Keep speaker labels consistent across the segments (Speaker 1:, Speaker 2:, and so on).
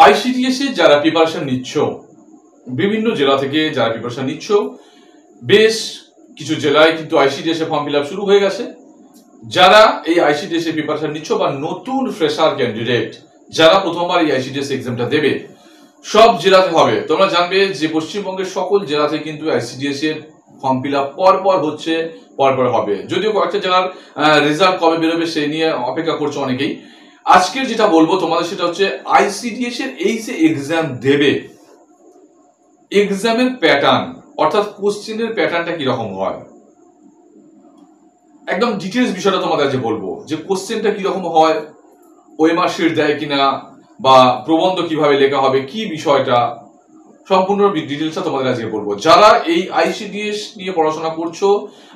Speaker 1: ICDS এ যারা preparation নিচ্ছ, বিভিন্ন জেলা থেকে যারা প্রিপারেশন নিচ্ছ, বেশ কিছু জেলায় কিন্তু আইসিডিএস এ ফর্ম ফিল আপ শুরু হয়ে গেছে। যারা এই আইসিডিএস এ প্রিপারেশন নিচ্ছ বা নতুন ফ্রেশার ক্যান্ডিডেট যারা প্রথমবার এই আইসিডিএস এক্সামটা দেবে, সব জেলাতে হবে। তোমরা জানবে যে পশ্চিমবঙ্গের সকল জেলাতে কিন্তু আইসিডিএস এর ফর্ম ফিল আপ পরপর হচ্ছে, পরপর হবে। যদিও কয়েকটা জেলার রেজাল্ট কবে বেরোবে সেই নিয়ে অপেক্ষা করছে অনেকেই। আজকের যেটা বলবো তোমাদের সেটা হচ্ছে আইসিডিএস এর এই যে এক্সাম দেবে, এক্সামের প্যাটার্ন অর্থাৎ কোশ্চেনের প্যাটার্নটা কিরকম হয়, একদম ডিটেলস বিষয়টা তোমাদের আজকে বলবো যে কোশ্চেনটা কিরকম হয়, ওএমআর শিট দেয় কিনা, বা প্রবন্ধ কিভাবে লেখা হবে, কি বিষয়টা সম্পূর্ণ ডিটেলসটা তোমাদের আজকে বলবো। যারা এই আইসিডিএস নিয়ে পড়াশোনা করছো,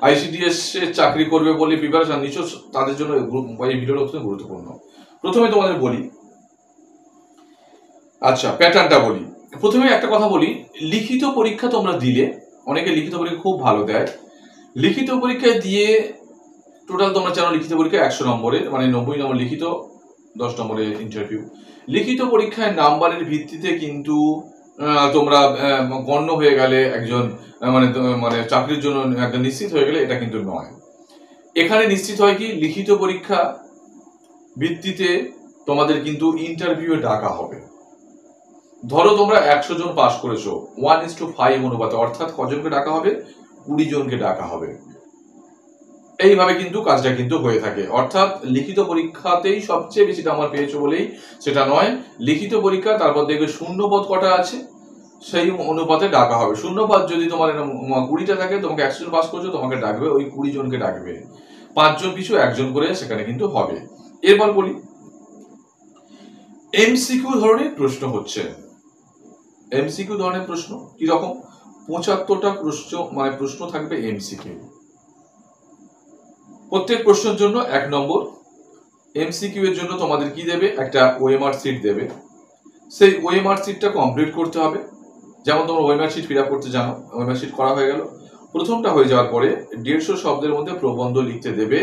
Speaker 1: আইসিডিএস এর চাকরি করবে বলে প্রিপারেশন নিচ্ছ, তাদের জন্য এই ভিডিওটা অত্যন্ত গুরুত্বপূর্ণ। প্রথমে তোমাদের বলি, আচ্ছা প্যাটার্নটা বলি। প্রথমে একটা কথা বলি, লিখিত পরীক্ষা তোমরা দিলে, অনেকে লিখিত পরীক্ষা খুব ভালো দেয়। লিখিত পরীক্ষায় দিয়ে টোটাল তোমরা জানো লিখিত পরীক্ষা 100 নম্বরের, মানে 90 নম্বর লিখিত, 10 নম্বরের ইন্টারভিউ। লিখিত পরীক্ষায় নাম্বারের ভিত্তিতে কিন্তু তোমরা গণ্য হয়ে গেলে একজন, মানে মানে চাকরির জন্য একটা নিশ্চিত হয়ে গেলে, এটা কিন্তু নয়। এখানে নিশ্চিত হয় কি, লিখিত পরীক্ষা ভিত্তিতে তোমাদের কিন্তু ইন্টারভিউ ডাকা হবে। ধরো তোমরা 100 জন পাস করেছো, 1:5 অনুপাতে, অর্থাৎ কজনকে ডাকা হবে, 20 জনকে ডাকা হবে। এইভাবে কিন্তু কাজটা কিন্তু হয়ে থাকে। অর্থাৎ লিখিত পরীক্ষাতেই সবচেয়ে বেশি নাম্বার পেয়েছো বলেই সেটা নয়, লিখিত পরীক্ষা তারপর দেখবে শূন্যপদ কটা আছে সেই অনুপাতে ডাকা হবে। শূন্যপদ যদি তোমার 20টা থাকে, তোমাকে 100 জন পাস করছো, তোমাকে ডাকবে ওই 20 জনকে ডাকবে, 5 জন পিছু 1 জন করে সেখানে কিন্তু হবে। এরপর বলি, এমসিকিউ ধরনের প্রশ্ন হচ্ছে। এমসিকিউ ধরনের প্রশ্ন কিরকম, 75টা প্রশ্ন, মানে প্রশ্ন থাকবে এমসিকিউ। প্রত্যেক প্রশ্নের জন্য 1 নম্বর। এমসিকিউ এর জন্য তোমাদের কি দেবে, একটা ওএমআর শিট দেবে। সেই ওএমআর শিটটা কমপ্লিট করতে হবে। যেমন তোমরা ওএমআর শিট ফিল আপ করতে জানো, ওএমআর শিট করা হয়ে গেল। প্রথমটা হয়ে যাওয়ার পরে 150 শব্দের মধ্যে প্রবন্ধ লিখতে দেবে।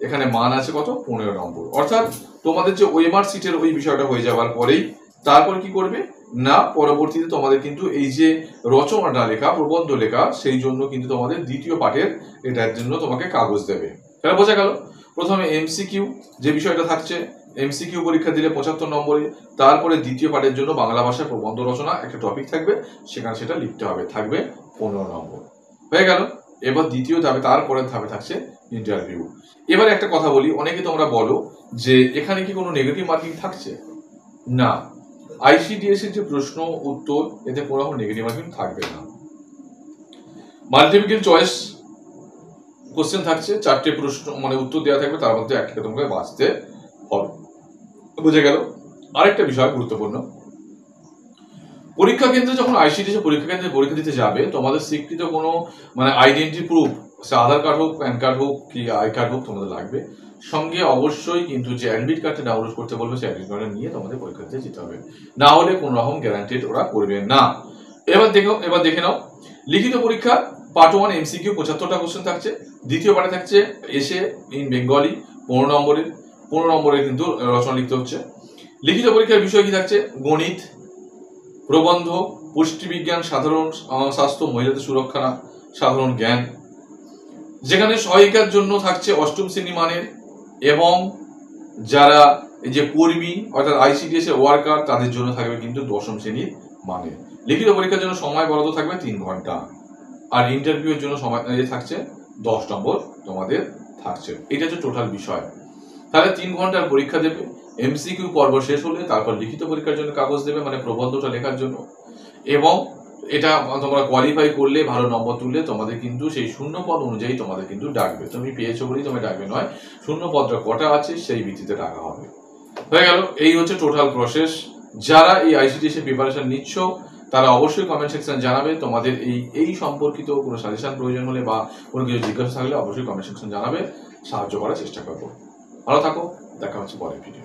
Speaker 1: এখানে মান আছে কত, 15 নম্বর। অর্থাৎ তোমাদের যে ওএমআর শিটের ওই বিষয়টা হয়ে যাওয়ার পরেই তারপর কি করবে না, পরবর্তীতে তোমাদের কিন্তু এই যে রচনাটা লেখা, প্রবন্ধ লেখা, সেই জন্য কিন্তু তোমাদের দ্বিতীয় পাঠের এটার জন্য তোমাকে কাগজ দেবে। তাহলে বোঝা গেল, প্রথমে এমসিকিউ যে বিষয়টা থাকছে, এমসিকিউ পরীক্ষা দিলে 75 নম্বরে। তারপরে দ্বিতীয় পাঠের জন্য বাংলা ভাষায় প্রবন্ধ রচনা একটা টপিক থাকবে, সেখানে সেটা লিখতে হবে, থাকবে 15 নম্বর। হয়ে গেল। এবার দ্বিতীয় ধাপে, তারপরের ধাপে থাকছে ইন্টারভিউ। এবার একটা কথা বলি, অনেকে তোমরা বলো যে এখানে কি কোনো নেগেটিভ মার্কিং থাকছে? না, আইসিডিএস এর যে প্রশ্ন উত্তর, এতে কোনো রকম নেগেটিভ মার্কিং থাকবে না। মাল্টিপল চয়েস কোশ্চেন থাকছে, 4টে প্রশ্ন মানে উত্তর দেওয়া থাকবে, তার মধ্যে একটাকে তোমাকে বাঁচতে হবে। বুঝে গেল। আরেকটা বিষয় গুরুত্বপূর্ণ, পরীক্ষা কেন্দ্রে যখন আইসিডিএস পরীক্ষা কেন্দ্রে পরীক্ষা দিতে যাবে, তোমাদের স্বীকৃত কোনো মানে আইডেন্টি প্রুফ, সে আধার কার্ড হোক, প্যান কার্ড হোক, কি আই কার্ড হোক, তোমাদের লাগবে। সঙ্গে অবশ্যই কিন্তু যে অ্যাডমিট কার্ডটা ডাউনলোড করতে বলবে, সেই অ্যাডমিট কার্ডটা নিয়ে তোমাদের পরীক্ষা দিতে যেতে হবে, না হলে কোনো রকম গ্যারান্টেড ওরা করবে না। এবার দেখে নাও, লিখিত পরীক্ষা পার্ট 1 এমসিকিউ 75টা কোশ্চেন থাকছে। দ্বিতীয় পার্টে থাকছে এসে ইন বেঙ্গলি 15 নম্বরের, 15 নম্বরের কিন্তু রচনা লিখতে হচ্ছে। লিখিত পরীক্ষার বিষয় কি থাকছে, গণিত, প্রবন্ধ, পুষ্টিবিজ্ঞান, সাধারণ স্বাস্থ্য, মহিলাদের সুরক্ষা, সাধারণ জ্ঞান। যেখানে সহায়িকার জন্য থাকছে 8ম শ্রেণী মানের, এবং যারা এই যে কর্মী অর্থাৎ আইসিডিএস এর ওয়ার্কার, তাদের জন্য থাকবে কিন্তু 10ম শ্রেণীর মানের। লিখিত পরীক্ষার জন্য সময় বরাদ্দ থাকবে 3 ঘন্টা, আর ইন্টারভিউ এর জন্য সময় থাকছে 10 নম্বর তোমাদের থাকছে। এটা হচ্ছে টোটাল বিষয়। তাহলে 3 ঘন্টার পরীক্ষা দেবে, এমসিকিউ পর্ব শেষ হলে তারপর লিখিত পরীক্ষার জন্য কাগজ দেবে, মানে প্রবন্ধটা লেখার জন্য। এবং এটা তোমরা কোয়ালিফাই করলে, ভালো নম্বর তুললে, তোমাদের কিন্তু সেই শূন্যপদ অনুযায়ী তোমাদের কিন্তু ডাকবে। তুমি পেয়েছো বলেই তোমায় ডাকবে নয়, শূন্যপদটা কটা আছে সেই ভিত্তিতে ডাকা হবে। হয়ে গেল। এই হচ্ছে টোটাল প্রসেস। যারা এই আইসিডিএস এর প্রিপারেশন নিচ্ছ, তারা অবশ্যই কমেন্ট সেকশন জানাবে। তোমাদের এই সম্পর্কিত কোনো সাজেশন প্রয়োজন হলে বা কোনো কিছু জিজ্ঞাসা থাকলে অবশ্যই কমেন্ট সেকশন জানাবে, সাহায্য করার চেষ্টা করবো। ভালো থাকো, দেখা হচ্ছে পরের ভিডিও।